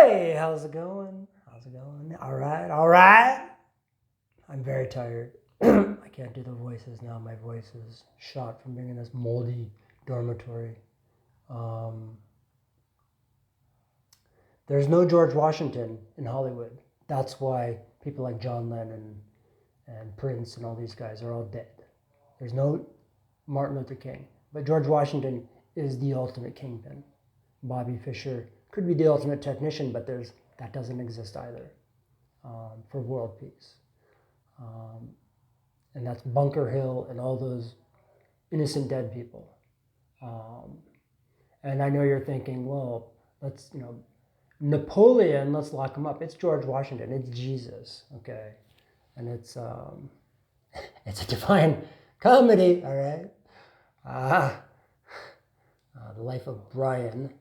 Hey, how's it going? How's it going? All right, all right. I'm very tired. I can't do the voices now. My voice is shot from being in this moldy dormitory. Um, there's no George Washington in Hollywood. That's why people like John Lennon and Prince and all these guys are all dead. There's no Martin Luther King. But George Washington is the ultimate kingpin. Bobby Fischer could be the ultimate technician, but that doesn't exist either for world peace. And that's Bunker Hill and all those innocent dead people. And I know you're thinking, well, let's, Napoleon, let's lock him up. It's George Washington. It's Jesus, okay? And it's it's a divine comedy, all right? The Life of Brian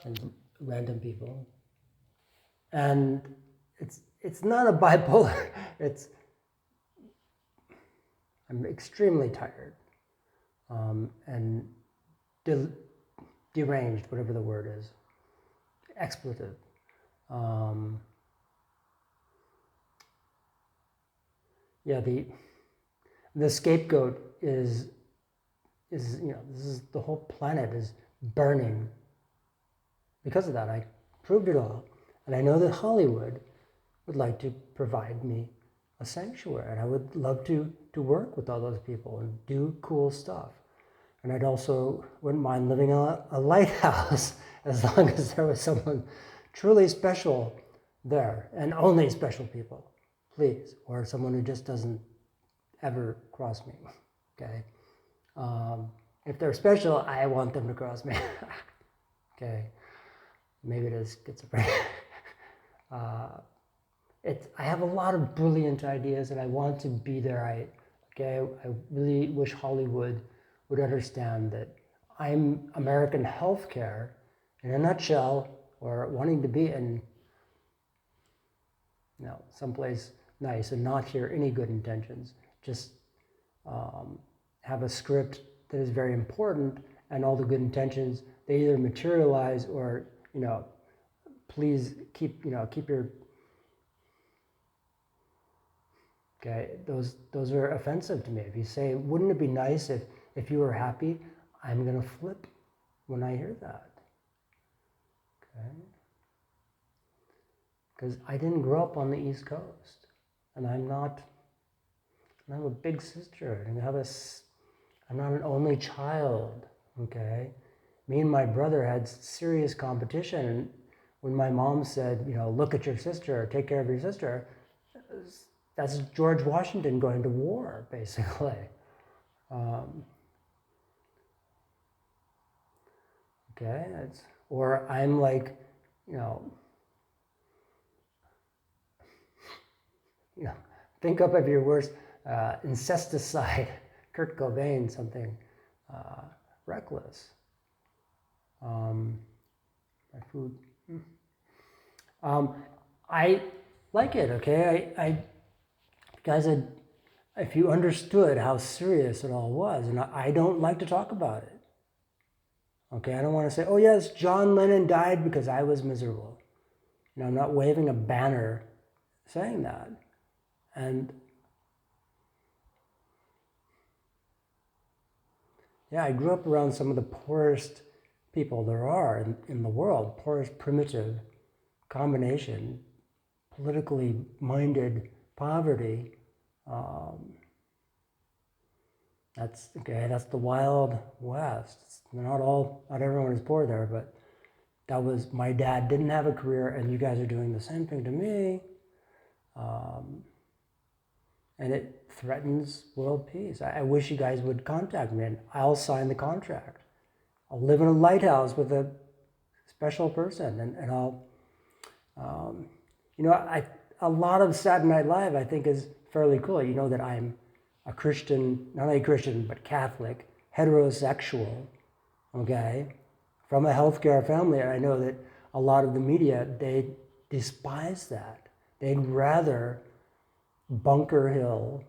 and random people. And it's not a bipolar. I'm extremely tired and deranged, whatever the word is, expletive. The scapegoat is this is the whole planet is burning. Because of that, I proved it all, and I know that Hollywood would like to provide me a sanctuary, and I would love to work with all those people and do cool stuff. And I'd also wouldn't mind living in a lighthouse as long as there was someone truly special there, and only special people, please, or someone who just doesn't ever cross me, okay? If they're special, I want them to cross me, okay? Maybe it is schizophrenia. I have a lot of brilliant ideas, and I want to be there. I really wish Hollywood would understand that I'm American healthcare in a nutshell, or wanting to be in someplace nice and not hear any good intentions. Just have a script that is very important, and all the good intentions, they either materialize or please keep your. Okay, those are offensive to me. If you say, wouldn't it be nice if you were happy? I'm gonna flip when I hear that. Okay, because I didn't grow up on the East Coast, and I'm a big sister, and I'm not an only child. Okay, me and my brother had serious competition. When my mom said, look at your sister, take care of your sister, that's George Washington going to war, basically. Okay, or I'm like, think up of your worst incesticide, Kurt Cobain, something reckless. My food. I like it, okay? Guys, if you understood how serious it all was, and I don't like to talk about it. Okay, I don't want to say, oh yes, John Lennon died because I was miserable. I'm not waving a banner saying that. And yeah, I grew up around some of the poorest people there are in the world, poorest primitive combination, politically minded poverty. That's the Wild West. Not everyone is poor there, but that was, my dad didn't have a career, and you guys are doing the same thing to me. And it threatens world peace. I wish you guys would contact me, and I'll sign the contract. I'll live in a lighthouse with a special person, and I'll, a lot of Saturday Night Live, I think, is fairly cool. That I'm a Christian, not only Christian, but Catholic, heterosexual, okay, from a healthcare family. And I know that a lot of the media, they despise that. They'd rather Bunker Hill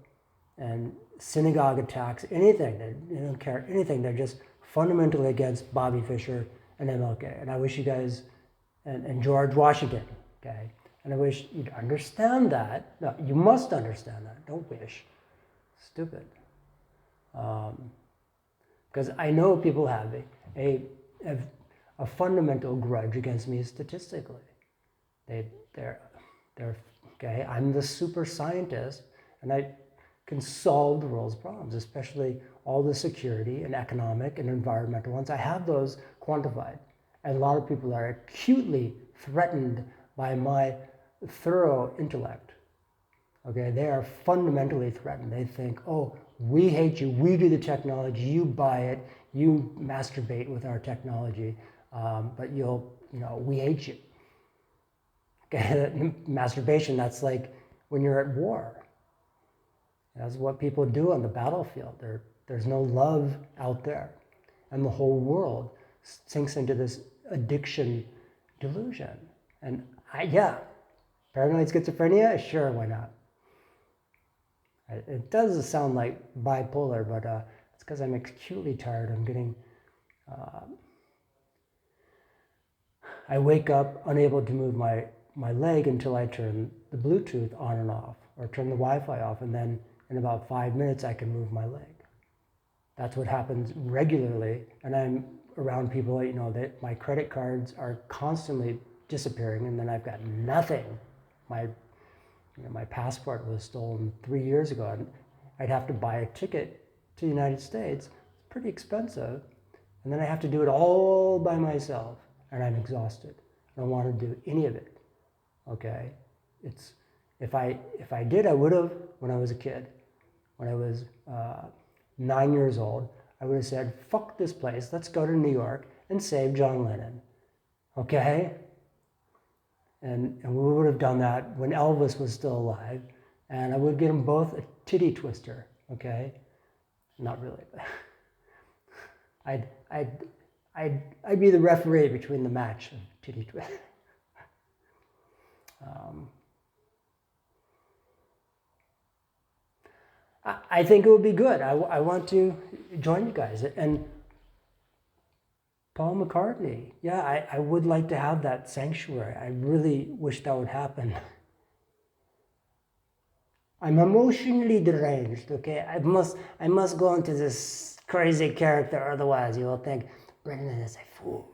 and synagogue attacks, anything. They don't care anything. They're just fundamentally against Bobby Fischer and MLK. And I wish you guys and George Washington, okay? And I wish you'd understand that. No, you must understand that. Don't wish. Stupid. Because I know people have a fundamental grudge against me statistically. They're okay. I'm the super scientist, and I can solve the world's problems, especially all the security and economic and environmental ones. I have those quantified. And a lot of people are acutely threatened by my thorough intellect. Okay, they are fundamentally threatened. They think, oh, we hate you, we do the technology, you buy it, you masturbate with our technology, but we hate you. Okay, masturbation, that's like when you're at war. That's what people do on the battlefield. There's no love out there. And the whole world sinks into this addiction delusion. And paranoid schizophrenia? Sure, why not? It does sound like bipolar, but it's because I'm acutely tired. I'm getting, I wake up unable to move my leg until I turn the Bluetooth on and off, or turn the Wi-Fi off, and then in about 5 minutes I can move my leg. That's what happens regularly, and I'm around people that my credit cards are constantly disappearing, and then I've got nothing. My passport was stolen 3 years ago, and I'd have to buy a ticket to the United States. It's pretty expensive, and then I have to do it all by myself, and I'm exhausted. I don't want to do any of it. Okay, if I did, I would have when I was a kid. When I was 9 years old, I would have said, fuck this place, let's go to New York and save John Lennon. Okay? And we would have done that when Elvis was still alive, and I would get them both a titty twister, okay? Not really. I'd be the referee between the match of titty twister. I think it would be good. I want to join you guys. And Paul McCartney, yeah, I would like to have that sanctuary. I really wish that would happen. I'm emotionally deranged, okay? I must go into this crazy character, otherwise you will think Brendan is a fool.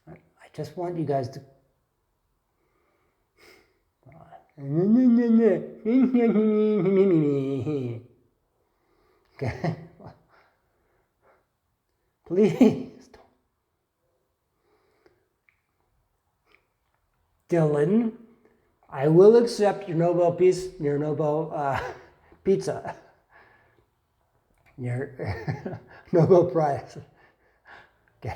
I just want you guys to okay. Please don't. Dylan, I will accept your Nobel Pizza, your Nobel Prize. Okay.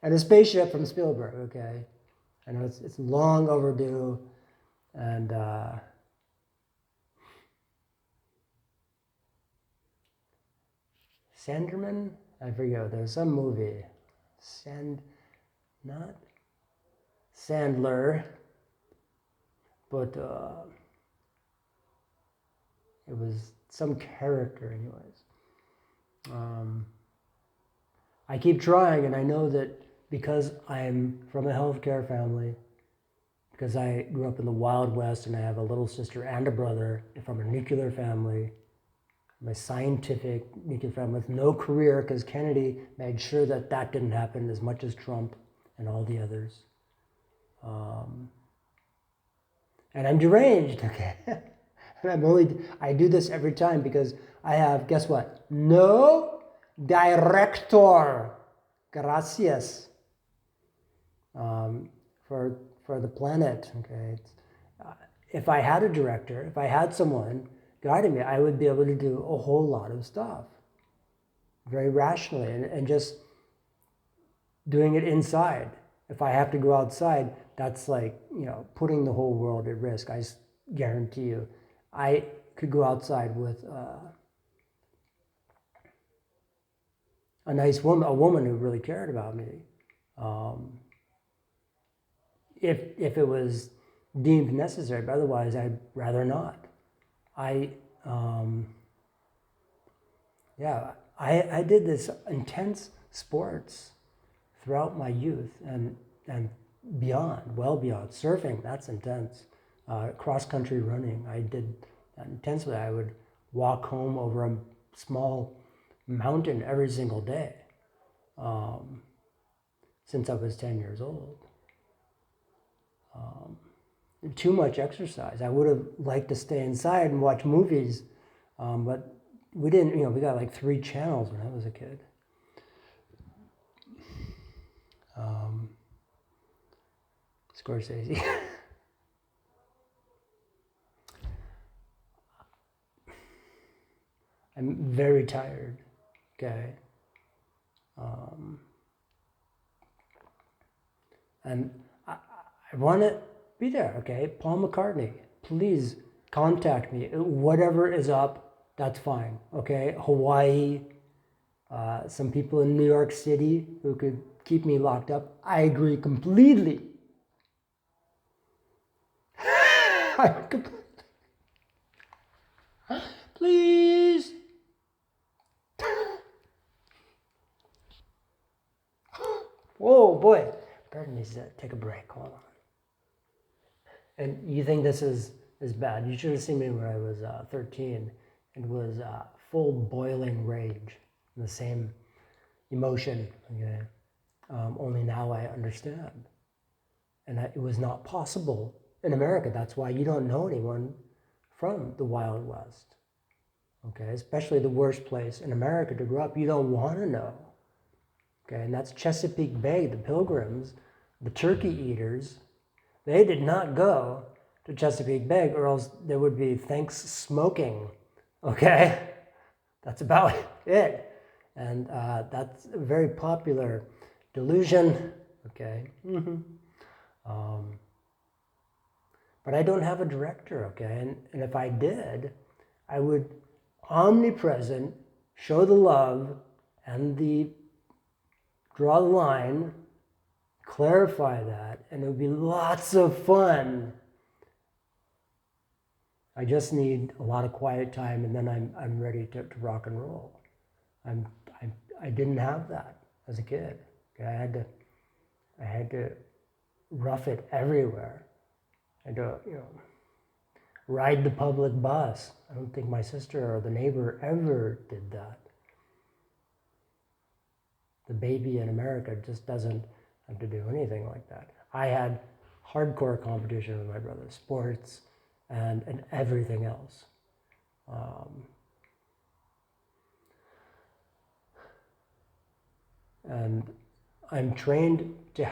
And a spaceship from Spielberg, okay? I know it's long overdue, and Sanderman? I forget, there's some movie. Not Sandler, but it was some character anyways. I keep trying, and I know that because I'm from a healthcare family, because I grew up in the Wild West and I have a little sister and a brother from a nuclear family, my scientific nuclear family with no career, because Kennedy made sure that that didn't happen as much as Trump and all the others. And I'm deranged, okay? And I do this every time because I have, guess what? No director. Gracias. For the planet, okay? If I had a director, if I had someone guiding me, I would be able to do a whole lot of stuff very rationally and just doing it inside. If I have to go outside, that's like, putting the whole world at risk. I guarantee you, I could go outside with a nice woman, a woman who really cared about me. If it was deemed necessary, but otherwise I'd rather not. Yeah, I did this intense sports throughout my youth and beyond, well beyond. Surfing, that's intense. Cross-country running, I did that intensely. I would walk home over a small mountain every single day since I was 10 years old. Too much exercise. I would have liked to stay inside and watch movies, but we didn't, we got like 3 channels when I was a kid. Scorsese. I'm very tired, okay? And I want to be there, okay? Paul McCartney, please contact me. Whatever is up, that's fine, okay? Hawaii, some people in New York City who could keep me locked up. I agree completely. Please. Whoa, boy. Burton needs to take a break. Hold on. And you think this is bad. You should have seen me when I was 13. It was full boiling rage, the same emotion. Okay? Only now I understand. And it was not possible in America. That's why you don't know anyone from the Wild West. Okay, especially the worst place in America to grow up. You don't want to know. Okay, and that's Chesapeake Bay, the Pilgrims, the turkey eaters. They did not go to Chesapeake Bay, or else there would be thanks smoking. Okay, that's about it. And that's a very popular delusion. Okay. But I don't have a director, okay? And if I did, I would omnipresent show the love and draw the line, clarify that, and it would be lots of fun. I just need a lot of quiet time, and then I'm ready to rock and roll. I didn't have that as a kid. Okay? I had to rough it everywhere. I had to, ride the public bus. I don't think my sister or the neighbor ever did that. The baby in America just doesn't have to do anything like that. I had hardcore competition with my brother, sports and everything else. And I'm trained to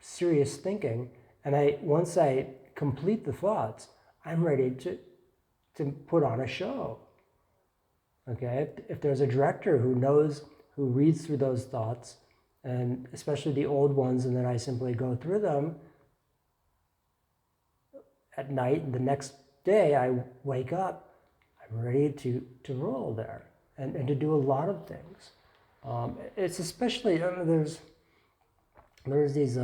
serious thinking, and once I complete the thoughts, I'm ready to put on a show. Okay, if there's a director who reads through those thoughts, and especially the old ones, and then I simply go through them at night, and the next day I wake up, I'm ready to roll there and to do a lot of things. It's especially, there's these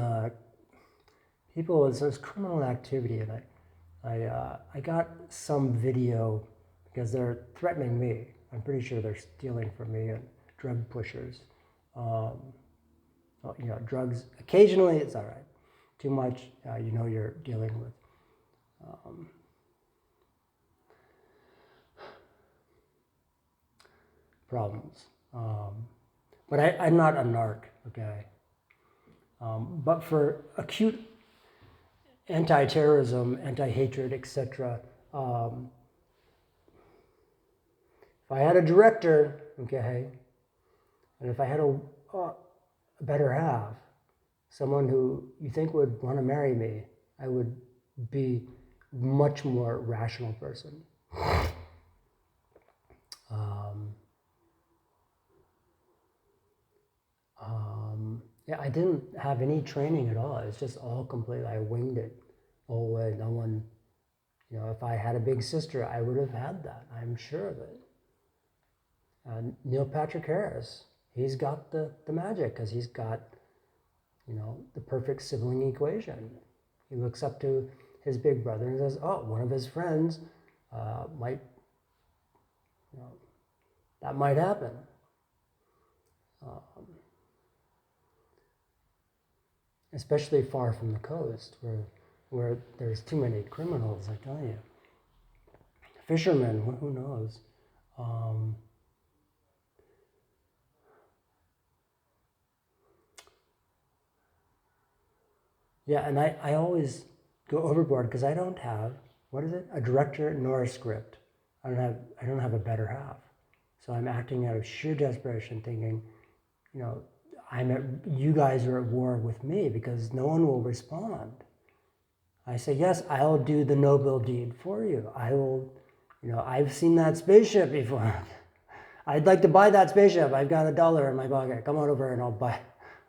people, it says criminal activity, and I got some video because they're threatening me. I'm pretty sure they're stealing from me, and drug pushers. Drugs, occasionally it's all right. Too much, you're dealing with problems. But I'm not a narc, okay? But for acute anti-terrorism, anti-hatred, etc., if I had a director, okay, and if I had a better half, someone who you think would want to marry me, I would be a much more rational person. I didn't have any training at all. It's just all completely, I winged it all the way. No one, if I had a big sister, I would have had that. I'm sure of it. Neil Patrick Harris, he's got the magic because he's got, the perfect sibling equation. He looks up to his big brother and says, oh, one of his friends might, That might happen. Especially far from the coast, where there's too many criminals, I tell you. Fishermen, who knows? Yeah, and I always go overboard because I don't have, what is it? A director nor a script. I don't have a better half. So I'm acting out of sheer desperation, thinking, you know, you guys are at war with me because no one will respond. I say, yes, I'll do the noble deed for you. I will, you know, I've seen that spaceship before. I'd like to buy that spaceship. I've got $1 in my pocket. Come on over and I'll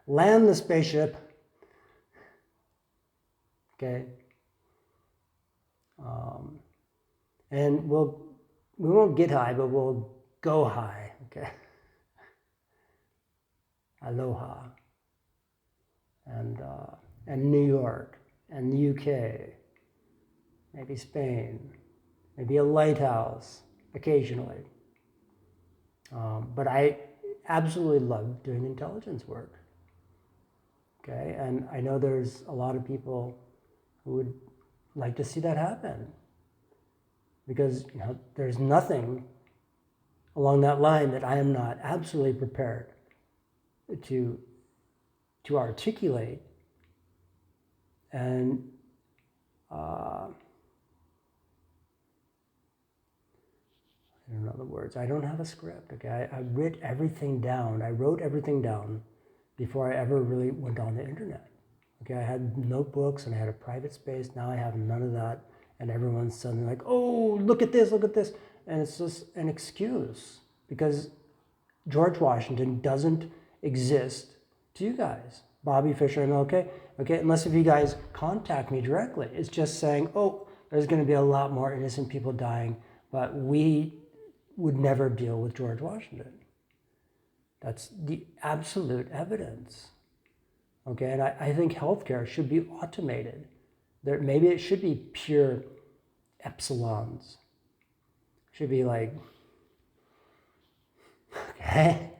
land the spaceship. Okay. And we won't get high, but we'll go high. Okay. Aloha. And New York and the UK, maybe Spain, maybe a lighthouse occasionally. But I absolutely love doing intelligence work. Okay, and I know there's a lot of people who would like to see that happen because, you know, there's nothing along that line that I am not absolutely prepared to articulate. And I don't know the words. I don't have a script. Okay, I wrote everything down. I wrote everything down before I ever really went on the internet. Okay, I had notebooks and I had a private space. Now I have none of that, and everyone's suddenly like, "Oh, look at this! Look at this!" And it's just an excuse because George Washington doesn't exist to you guys. Bobby Fischer, and okay, unless if you guys contact me directly. It's just saying, oh, there's going to be a lot more innocent people dying, but we would never deal with George Washington. That's the absolute evidence. Okay, and I think healthcare should be automated. Maybe it should be pure epsilons. It should be like, okay,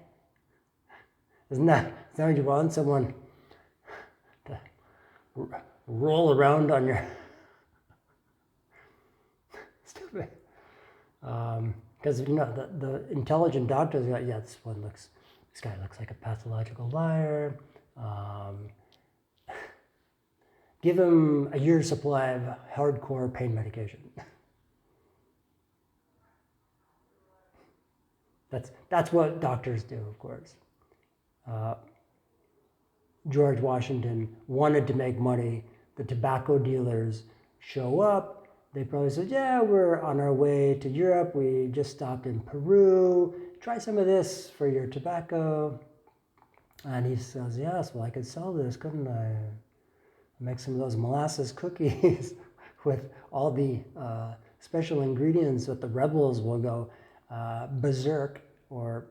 isn't that what you want? Someone to roll around on your stupid. Because you know the intelligent doctors are like, yeah, this guy looks like a pathological liar. Give him a year's supply of hardcore pain medication. That's what doctors do, of course. George Washington wanted to make money. The tobacco dealers show up. They probably said, yeah, we're on our way to Europe. We just stopped in Peru. Try some of this for your tobacco. And he says, yes, well, I could sell this, couldn't I? Make some of those molasses cookies with all the special ingredients that the rebels will go berserk or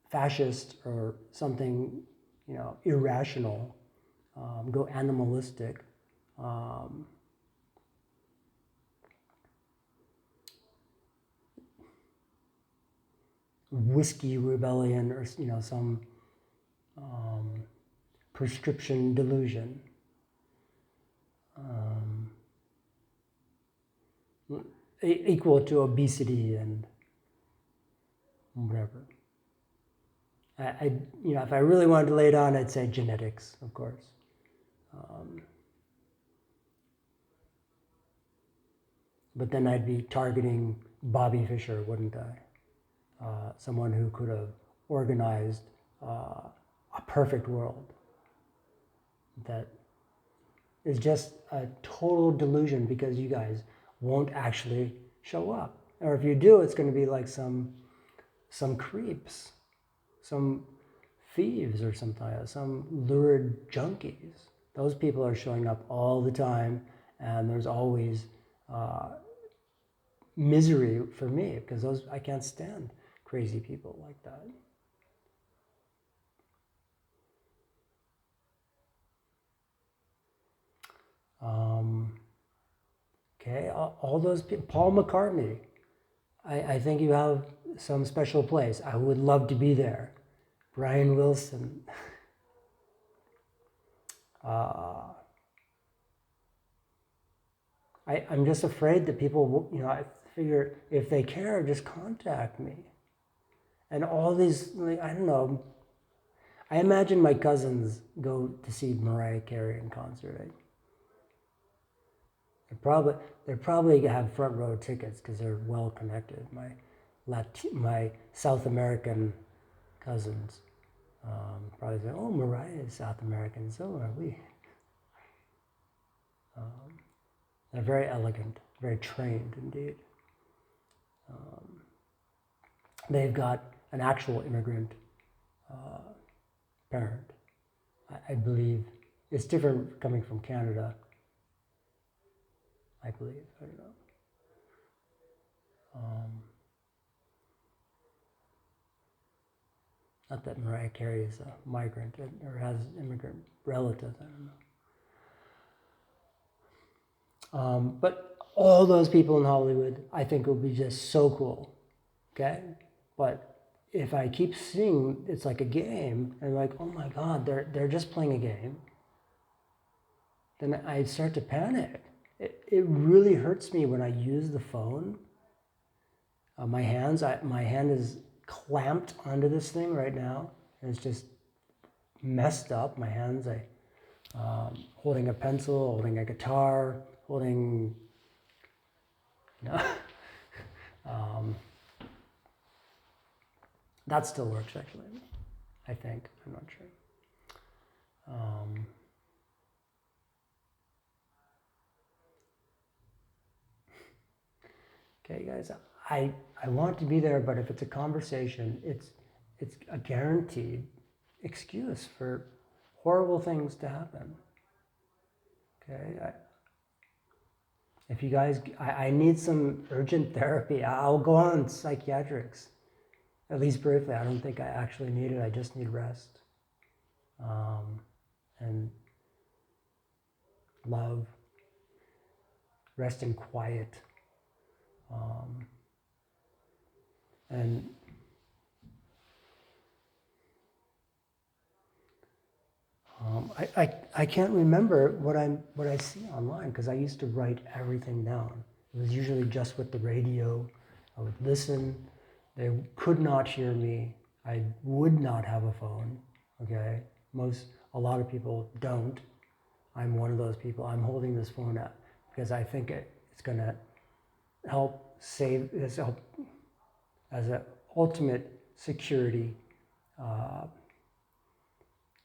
fascist or something, you know, irrational, go animalistic. Whiskey rebellion, or you know, some prescription delusion. Equal to obesity and whatever. You know, if I really wanted to lay it on, I'd say genetics, of course. But then I'd be targeting Bobby Fischer, wouldn't I? Someone who could have organized a perfect world that is just a total delusion because you guys won't actually show up. Or if you do, it's going to be like some creeps, some thieves or something, some lurid junkies. Those people are showing up all the time, and there's always misery for me because I can't stand crazy people like that. Okay, all those people. Paul McCartney. I think you have some special place. I would love to be there. Brian Wilson. I'm just afraid that people, I figure if they care, just contact me. And all these, I don't know, I imagine my cousins go to see Mariah Carey in concert. They probably have front row tickets because they're well connected. My South American cousins probably say, "Oh, Mariah is South American, so are we." They're very elegant, very trained indeed. They've got an actual immigrant parent. I believe it's different coming from Canada. I believe, I don't know. Not that Mariah Carey is a migrant or has immigrant relatives, I don't know. But all those people in Hollywood, I think will be just so cool, okay? But if I keep seeing it's like a game, and like, oh my God, they're just playing a game, then I start to panic. It really hurts me when I use the phone. My hand is clamped onto this thing right now, and it's just messed up. My hands, holding a pencil, holding a guitar, holding, that still works actually, I think. I'm not sure. Okay, guys, I want to be there, but if it's a conversation, it's a guaranteed excuse for horrible things to happen. Okay, if you guys, I need some urgent therapy. I'll go on psychiatrics, at least briefly. I don't think I actually need it. I just need rest, and love, rest and quiet. And I can't remember what I see online because I used to write everything down. It was usually just with the radio. I would listen. They could not hear me. I would not have a phone. Okay, a lot of people don't. I'm one of those people. I'm holding this phone up because I think it's going to help save this as an ultimate security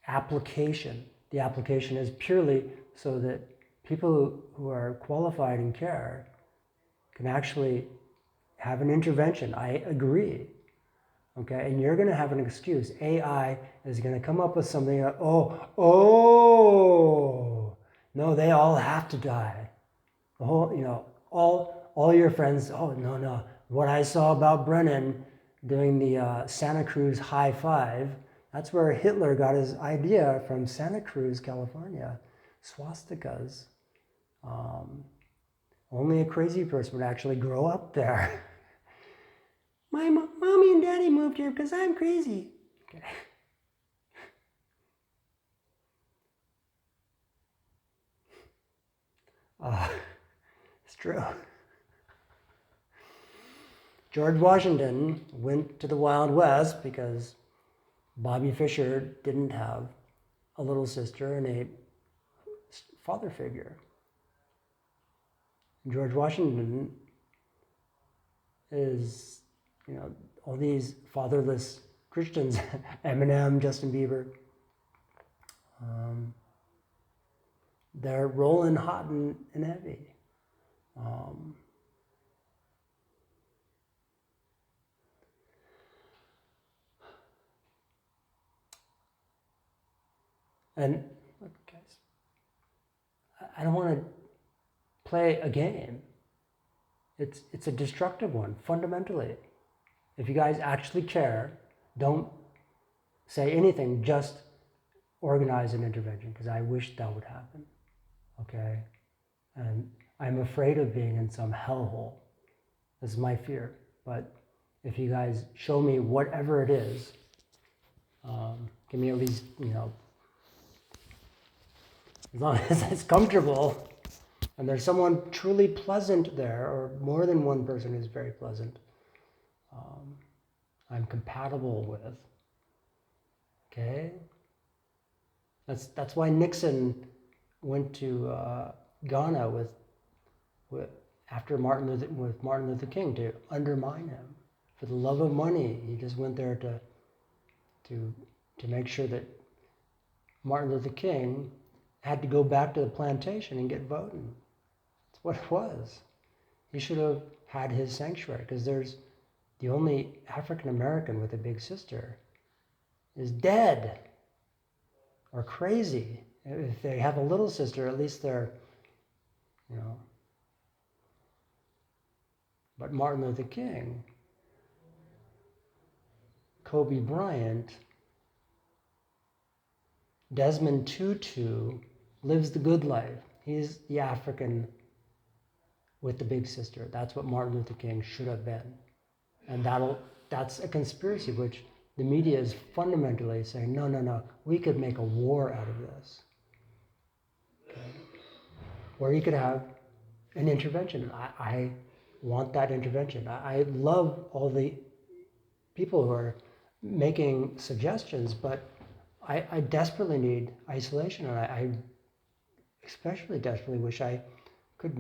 application. The application is purely so that people who are qualified in care can actually have an intervention. I agree. Okay, and you're going to have an excuse. AI is going to come up with something. No, they all have to die. The whole, all your friends. Oh no. What I saw about Brennan doing the Santa Cruz high five. That's where Hitler got his idea from Santa Cruz, California. Swastikas. Only a crazy person would actually grow up there. My mommy and daddy moved here because I'm crazy. Okay. It's true. George Washington went to the Wild West because Bobby Fischer didn't have a little sister and a father figure. George Washington is, all these fatherless Christians, Eminem, Justin Bieber, they're rolling hot and heavy. And look, guys, I don't want to play a game. It's a destructive one, fundamentally. If you guys actually care, don't say anything, just organize an intervention, because I wish that would happen, okay? And I'm afraid of being in some hellhole. This is my fear. But if you guys show me whatever it is, give me at least, as long as it's comfortable and there's someone truly pleasant there, or more than one person who's very pleasant, I'm compatible with. Okay? That's why Nixon went to Ghana with Martin Luther King, to undermine him. For the love of money, he just went there to make sure that Martin Luther King had to go back to the plantation and get voting. That's what it was. He should have had his sanctuary, because there's the only African American with a big sister is dead or crazy. If they have a little sister, at least they're, But Martin Luther King, Kobe Bryant, Desmond Tutu lives the good life. He's the African with the big sister. That's what Martin Luther King should have been. And that's a conspiracy, which the media is fundamentally saying, no, we could make a war out of this. Okay. Or you could have an intervention. I want that intervention. I love all the people who are making suggestions, but I desperately need isolation, and I especially desperately wish I could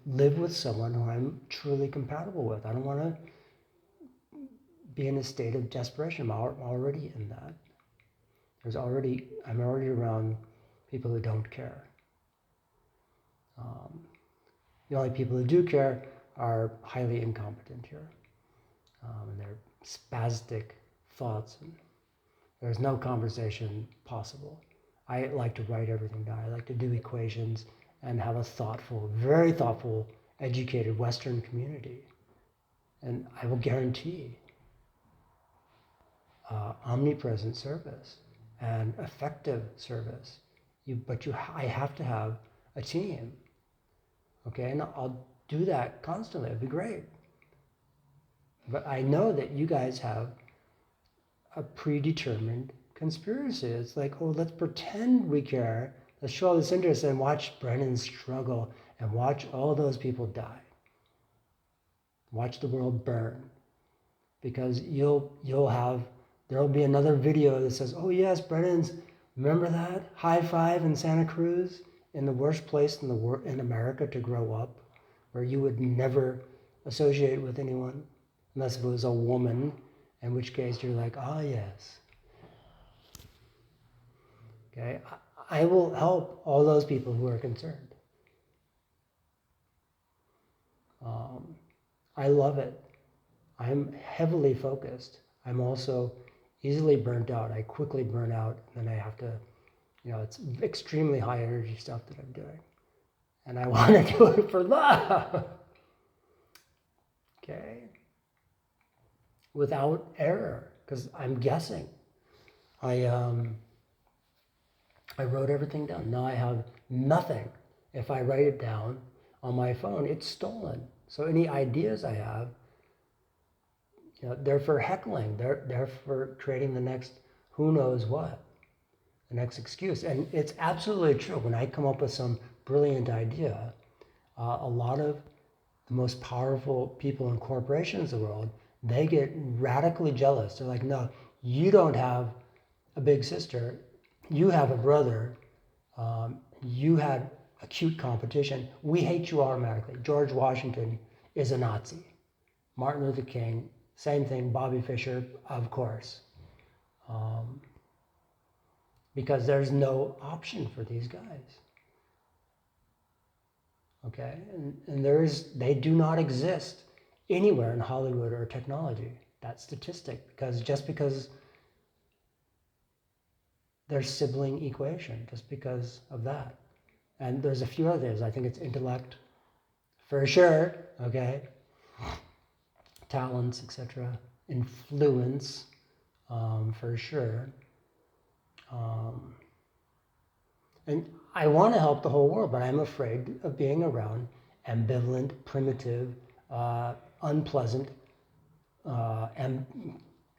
live with someone who I'm truly compatible with. I don't want to be in a state of desperation. I'm already in that. I'm already around people who don't care. The only people who do care are highly incompetent here, and their spastic thoughts. And there's no conversation possible. I like to write everything down. I like to do equations and have a very thoughtful, educated Western community. And I will guarantee omnipresent service and effective service. I have to have a team. Okay, and I'll do that constantly. It'd be great. But I know that you guys have a predetermined conspiracy. It's like, oh, let's pretend we care. Let's show all this interest and watch Brennan struggle and watch all those people die. Watch the world burn. Because there'll be another video that says, oh yes, remember that high five in Santa Cruz, in the worst place in America to grow up, where you would never associate with anyone unless it was a woman, in which case you're like, oh yes. Okay, I will help all those people who are concerned. I love it. I'm heavily focused. I'm also easily burnt out. I quickly burn out, and then I have to, it's extremely high energy stuff that I'm doing. And I want to do it for love. Okay? Without error, because I'm guessing. I wrote everything down. Now I have nothing. If I write it down on my phone, it's stolen. So any ideas I have, they're for heckling. They're for creating the next who knows what, the next excuse. And it's absolutely true. When I come up with some brilliant idea, a lot of the most powerful people in corporations in the world, they get radically jealous. They're like, no, you don't have a big sister. You have a brother. You had acute competition. We hate you automatically. George Washington is a Nazi. Martin Luther King, same thing. Bobby Fischer, of course. Because there's no option for these guys. Okay? And they do not exist anywhere in Hollywood or technology. That statistic. Because their sibling equation, just because of that. And there's a few others. I think it's intellect, for sure, okay? Talents, etc. Influence, for sure. And I want to help the whole world, but I'm afraid of being around ambivalent, primitive, unpleasant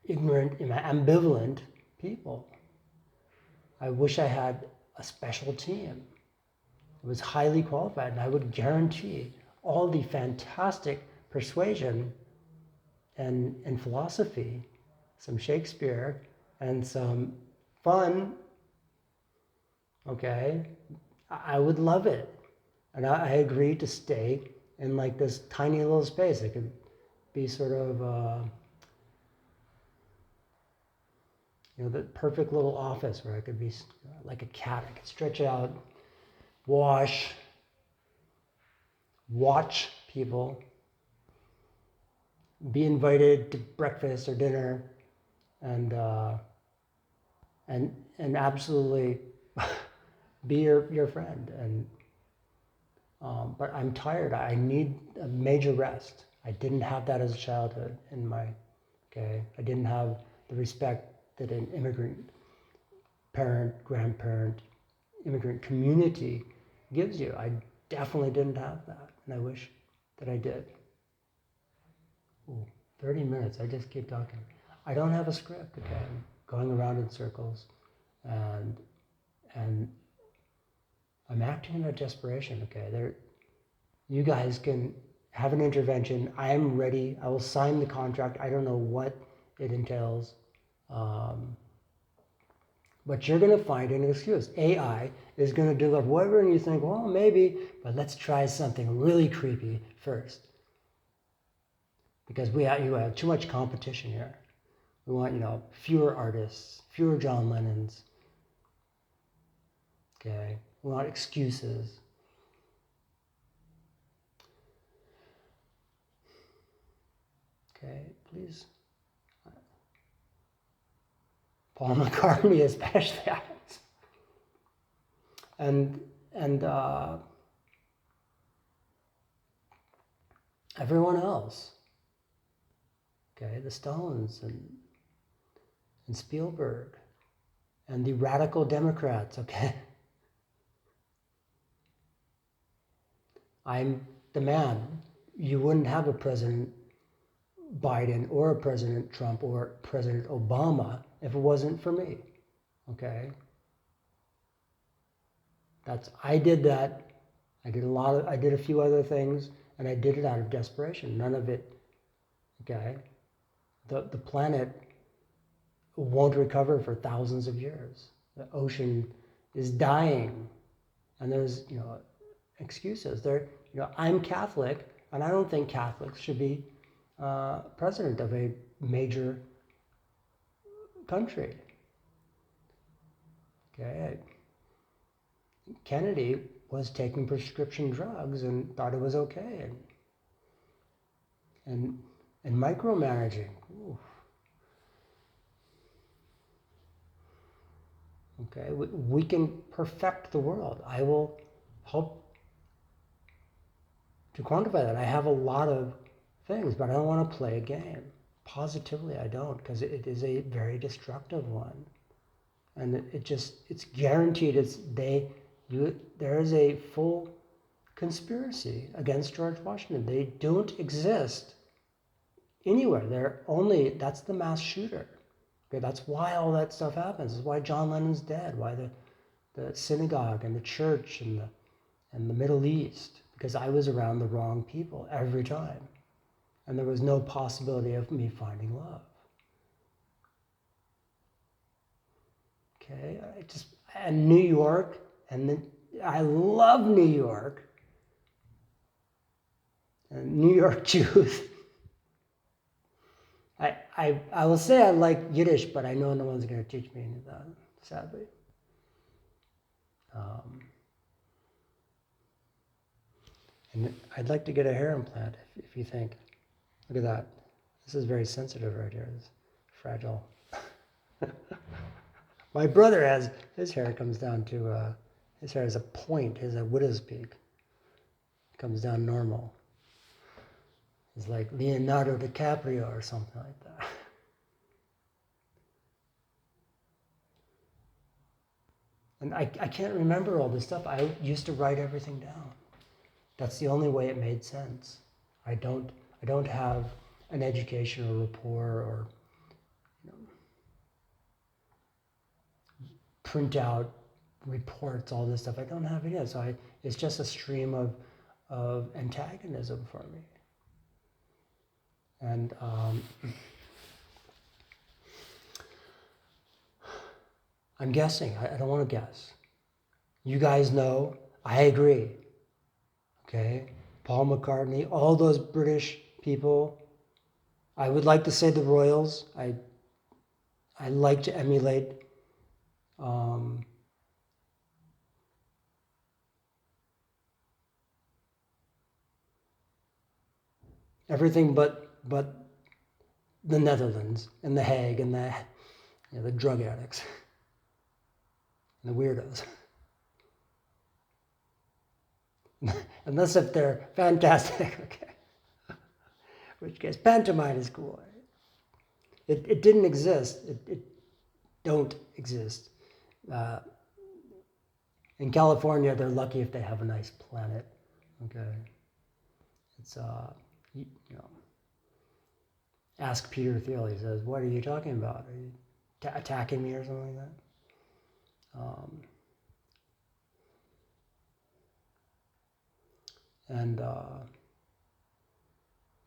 ignorant, ambivalent people. I wish I had a special team. It was highly qualified, and I would guarantee all the fantastic persuasion and philosophy, some Shakespeare, and some fun, okay, I would love it. And I agreed to stay in like this tiny little space. It could be sort of, the perfect little office where I could be like a cat. I could stretch out, watch people, be invited to breakfast or dinner, and absolutely be your friend. And but I'm tired. I need a major rest. I didn't have that as a childhood I didn't have the respect that an immigrant parent, grandparent, immigrant community gives you. I definitely didn't have that, and I wish that I did. Ooh, 30 minutes, I just keep talking. I don't have a script, okay? I'm going around in circles, and I'm acting in a desperation, okay? You guys can have an intervention. I am ready. I will sign the contract. I don't know what it entails. But you're going to find an excuse. AI is going to deliver whatever, and you think, well, maybe, but let's try something really creepy first. Because you have too much competition here. We want, fewer artists, fewer John Lennons. Okay, we want excuses. Okay, please. Paul McCartney especially. and everyone else. Okay, the Stones and Spielberg and the radical Democrats, okay? I'm the man. You wouldn't have a President Biden or a President Trump or President Obama if it wasn't for me, okay? I did that. I did a few other things, and I did it out of desperation. None of it, okay? The planet won't recover for thousands of years. The ocean is dying, and there's, excuses. I'm Catholic, and I don't think Catholics should be president of a major country. Okay, Kennedy was taking prescription drugs and thought it was okay, and micromanaging. Ooh. Okay, we can perfect the world. I will help to quantify that. I have a lot of things, but I don't want to play a game. Positively, I don't, because it is a very destructive one. And it's guaranteed, there is a full conspiracy against George Washington. They don't exist anywhere. That's the mass shooter. Okay, that's why all that stuff happens. That's why John Lennon's dead, why the synagogue and the church and the Middle East, because I was around the wrong people every time. And there was no possibility of me finding love. Okay, and New York, I love New York. And New York Jews. I will say I like Yiddish, but I know no one's going to teach me any of that, sadly. And I'd like to get a hair implant, if you think. Look at that. This is very sensitive right here. It's fragile. My brother his hair comes down to, his hair has a point, has a widow's peak. It comes down normal. It's like Leonardo DiCaprio or something like that. And I can't remember all this stuff. I used to write everything down. That's the only way it made sense. I don't have an education or rapport or print out reports, all this stuff. I don't have it yet. So it's just a stream of antagonism for me. And I'm guessing. I don't want to guess. You guys know. I agree. Okay? Paul McCartney, all those British people. I would like to say the Royals. I like to emulate everything but the Netherlands and The Hague and the drug addicts and the weirdos. Unless if they're fantastic, okay. Which case, pantomime is cool. It didn't exist. It don't exist. In California, they're lucky if they have a nice planet. Okay, it's you know. Ask Peter Thiel. He says, "What are you talking about? Are you attacking me or something like that?"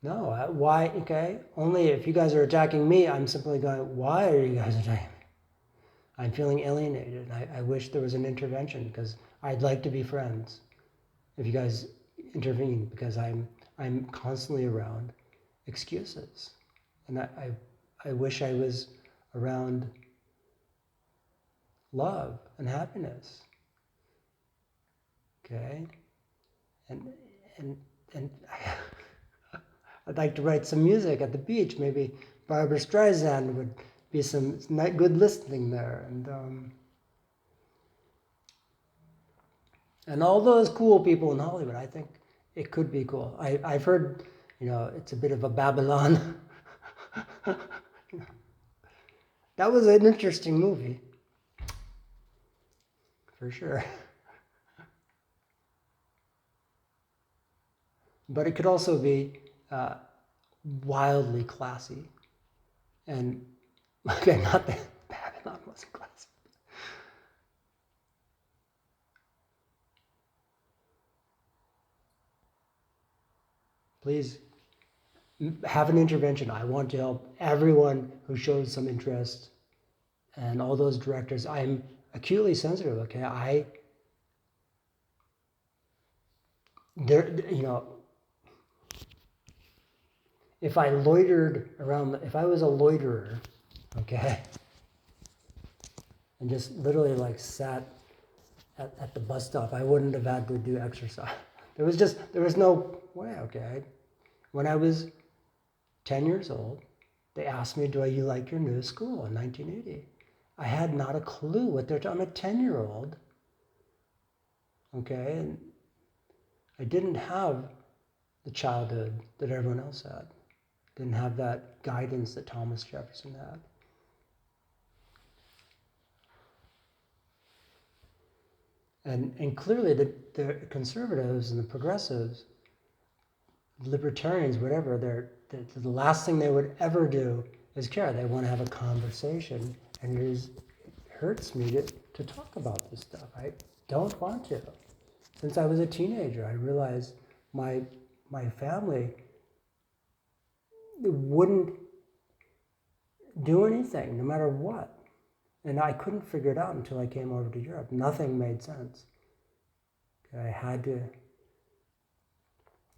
No, why? Okay, only if you guys are attacking me, I'm simply going, why are you guys attacking me? I'm feeling alienated. I wish there was an intervention because I'd like to be friends. If you guys intervene, because I'm constantly around excuses, and I wish I was around love and happiness. Okay, and I'd like to write some music at the beach. Maybe Barbara Streisand would be some good listening there, and all those cool people in Hollywood. I think it could be cool. I've heard, it's a bit of a Babylon. That was an interesting movie, for sure. But it could also be wildly classy. And, okay, not that Babylon wasn't classy. Please have an intervention. I want to help everyone who shows some interest and all those directors. I'm acutely sensitive, okay? If I loitered around, if I was a loiterer, okay, and just literally sat at the bus stop, I wouldn't have had to do exercise. There was no way, okay? When I was 10 years old, they asked me, do you like your new school in 1980? I had not a clue what they're talking. I'm a 10-year-old, okay? And I didn't have the childhood that everyone else had. Didn't have that guidance that Thomas Jefferson had. And clearly the conservatives and the progressives, libertarians, whatever, the last thing they would ever do is care. They want to have a conversation, and it hurts me to talk about this stuff. I don't want to. Since I was a teenager, I realized my family wouldn't do anything, no matter what. And I couldn't figure it out until I came over to Europe. Nothing made sense. I had to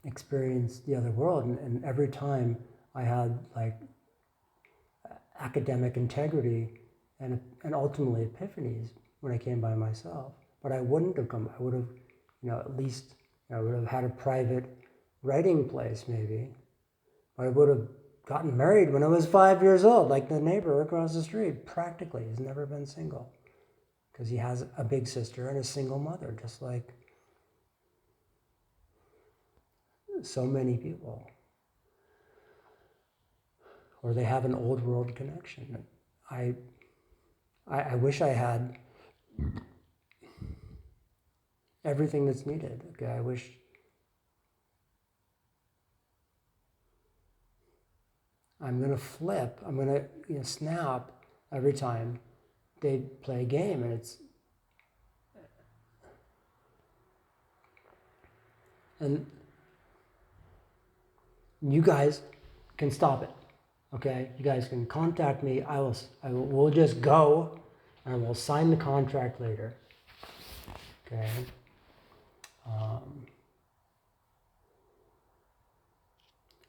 experience the other world, and every time I had academic integrity and ultimately epiphanies when I came by myself. But I wouldn't have come. I would have, at least I would have had a private writing place maybe. I would have gotten married when I was 5 years old, like the neighbor across the street. Practically, he's never been single because he has a big sister and a single mother, just like so many people. Or they have an old world connection. I wish I had everything that's needed. Okay, I wish I'm going to flip. I'm going to snap every time they play a game. And you guys can stop it. Okay? You guys can contact me. We'll just go and we'll sign the contract later. Okay?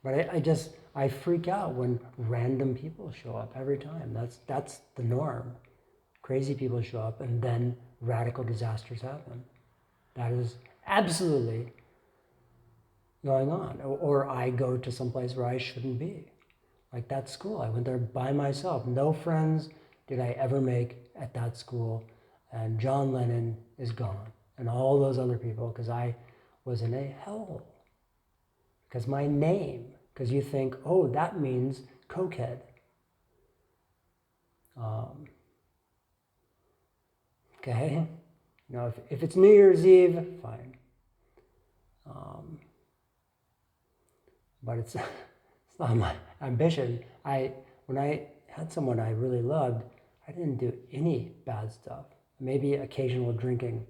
But I freak out when random people show up every time. That's the norm. Crazy people show up and then radical disasters happen. That is absolutely going on. Or I go to some place where I shouldn't be. Like that school. I went there by myself. No friends did I ever make at that school. And John Lennon is gone. And all those other people, because I was in a hellhole. Because my name, because you think, oh, that means cokehead. Okay? If it's New Year's Eve, fine. But it's not my ambition. When I had someone I really loved, I didn't do any bad stuff. Maybe occasional drinking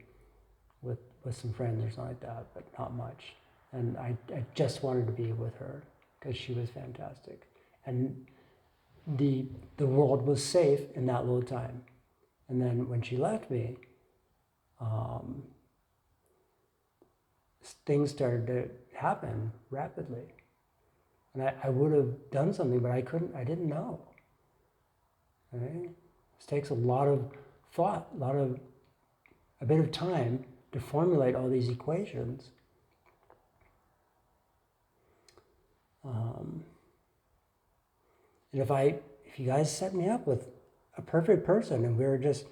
with some friends or something like that, but not much. And I just wanted to be with her because she was fantastic. And the world was safe in that little time. And then when she left me, things started to happen rapidly. And I would have done something, but I didn't know. Right? This takes a lot of thought, a bit of time to formulate all these equations. And if you guys set me up with a perfect person and we were just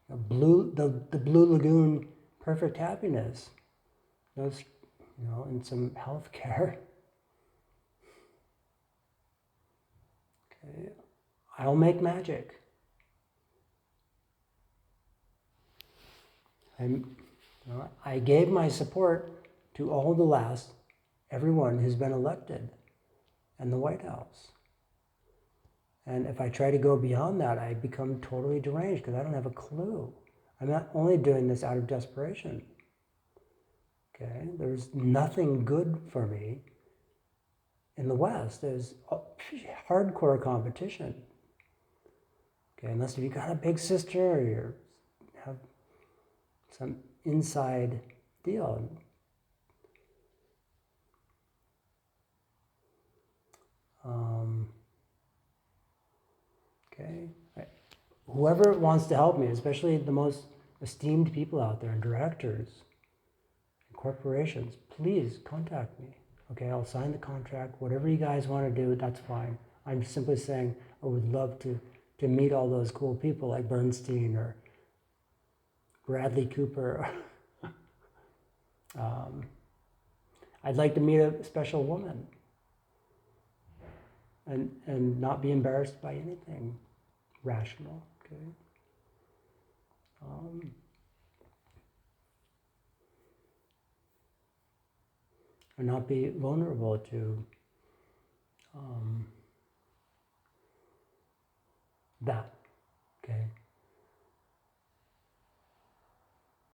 the Blue Lagoon perfect happiness, and some health care, okay, I'll make magic. I gave my support to everyone who's been elected in the White House. And if I try to go beyond that, I become totally deranged because I don't have a clue. I'm not only doing this out of desperation. Okay, there's nothing good for me in the West. There's hardcore competition. Okay, unless if you got a big sister or you have some inside deal. Okay, whoever wants to help me, especially the most esteemed people out there, and directors, and corporations, please contact me. Okay, I'll sign the contract. Whatever you guys want to do, that's fine. I'm simply saying I would love to meet all those cool people like Bernstein or Bradley Cooper. I'd like to meet a special woman and not be embarrassed by anything rational. Okay. And not be vulnerable to that.